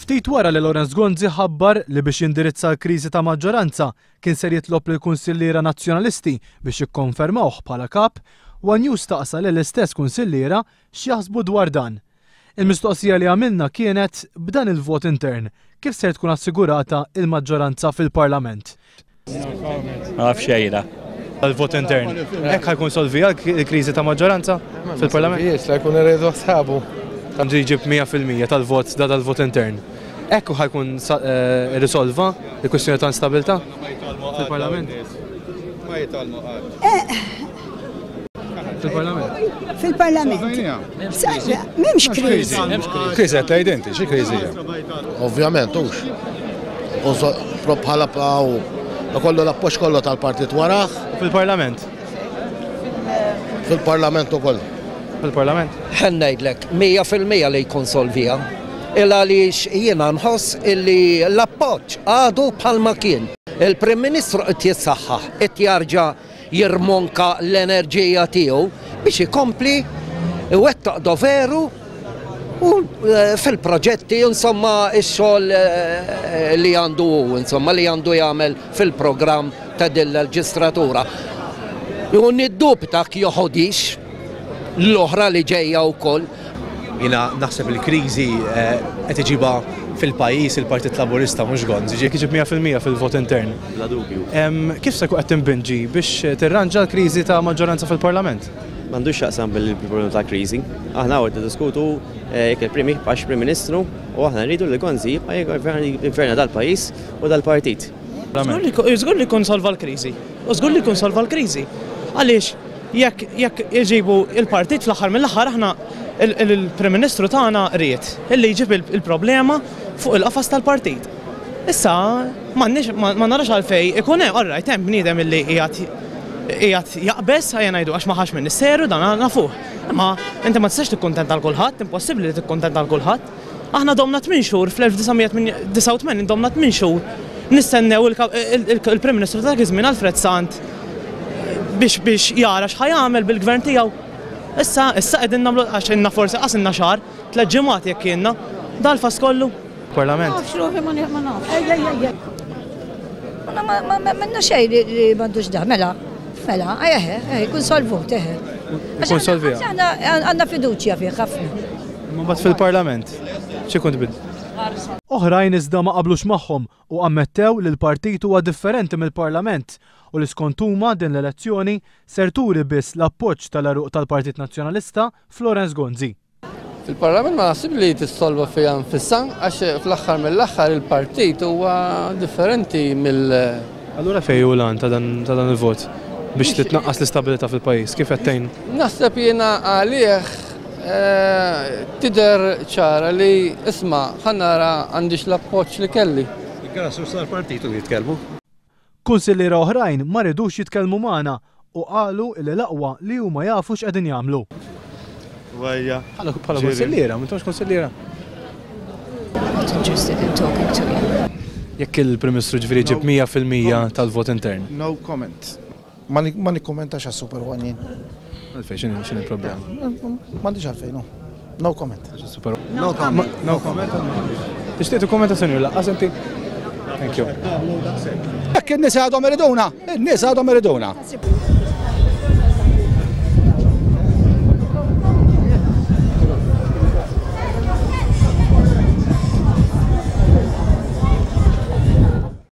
Ftit wara li Lorenz Gonzi ħabbar li biex jindirizza l-kriżi ta' maġġoranza kien ser jitlob lill kunsilliera nazzjonalisti biex jikkonfermawh bħala kap, One News staqsa lill-istess kunsilliera x'jaħsbu dwar dan. Il-mistoqsija li għamilna kienet b'dan il-vot intern kif ser tkun assigurata il-maġġoranza fil-Parlament. Ma nafx xejra. Il-vot intern. Hekk ħajkun solvija l-kriżi ta' maġġoranza fil-Parlament? Jies, la jkun irridu ħsabu. Għandu jġib 100% tal-vot tal-vot intern. Ekku ħajkun risolva il-kwestjoni ta' instabilità fil-Parlament? Ma jitalmu għad. Fil-Parlament? Fil-Parlament. Memx kriżi. Kriżi għetta identi, xie kriżi? Ovvjament, ux. Bħala kollu l-appoġġ kollu tal-partit waraħ. Fil-Parlament? Fil-Parlament ukoll. Fil-Parlament? Ħannajdlek, 100% li jkun solvija. Illa li jiena nħoss illi l-appoġġ għadu bħalma kien. Il-Prim Ministru qed jissaħħaħ, qed jarġa' jirmonka l-enerġija tiegħu biex ikompli iwettaq doveru u fil-proġetti insomma x-xogħol li għandu insomma li għandu jagħmel fil-programm ta' din l-leġislatura. U niddubtak joħodix l-oħra li ġejja wkoll. Jiena naħseb il-kriżi qed iġibha fil-pajjiż il-Partit Laburista mhux Gonzi. Jiġib 100% fil-vot intern. Bla dubju. Kif se qed tinbinġi biex tirranġa l-kriżi ta' maġġoranza fil-Parlament? M'għandux x'jaqsam bil-problema ta' kriżi. Aħna għod diskutu jekk il-Prim Prim Ministru u aħna rridu li Gonzi jibqa' jgverna dal-pajjiż u dal-partit. Żgur li jkun solva l-kriżi. U żgur li jkun solva l-kriżi. Għaliex jekk iġibu il-partit fl-aħħar mill-aħħar aħna il-Prim Ministru tagħna ried illi jġib il-problema fuq il-qafas tal-partit. Issa ma narax għalfejn ikun orrajt hemm bniedem illi qiegħed jaqbes ħajja ngħidu għax ma ħax ministeru dan nafuh. Imma inti ma tistax tikkuntenta għal kulħadd, impossibbli li tikkuntenta għal kulħadd. Aħna domna 8 xhur fl-1989 domna 8 xhur nistennew il-Prim Ministru ta' iż-żmien Alfred Sant biex jara x'ħajamel bil-gvern tiegħu. Issa qegħdin nagħmlu għax inna forsi qasilna xahar, 3 ġimgħat jekk kienna, dal-fas kollu. Parlament. Ma nafx. Ma minna xejn li m'għandux da, mela, kun solvut, Kun solvija. Għandna fiduċja fih ħafna. Ma bad fil-Parlament, xi kont bid? Oħrajn iżda ma qablux magħhom u ammettew li l-partit huwa differenti mill-Parlament u li skont huma din l-elezzjoni ser turi biss l-appoġġ tal-għaruq tal-Partit Nazzjonalista Lorenz Gonzi. Fil-Parlament ma naħsib li tissolva fiha nfissa għax fl-aħħar mill-aħħar il-partit huwa differenti mill. Allura fejn hu lan ta' dan il-vot biex titnaqqas l-istabilità fil-pajjiż, kif qed tgħin? Naħseb jiena għalih tidher ċara li isma' ħannara għandix l-appoġġ li kelli. Il-għasu sar-partitu jitkellmu. Kunsilliera oħrajn ma ridux jitkellmu magħna u qalu li l-aqwa li huma jafu x'qegħdin jagħmlu. Wajja. Bħala kunsilliera, m'intux kunsilliera. Not interested in talking to you. Jekk il-Prim Ministru ġifieri ġib 100% tal-vot intern. No comment. Ma nikkommentax għas-Super One jien. Għalfejn x'inhi l-problema? M'għandix għalfejn, no. No comment. No comment. No comment. Tixtieq tikkommentazzjoni laqqas inti? Thank you. Jekk in-nies għadhom iriduna, in-nies għadhom iriduna.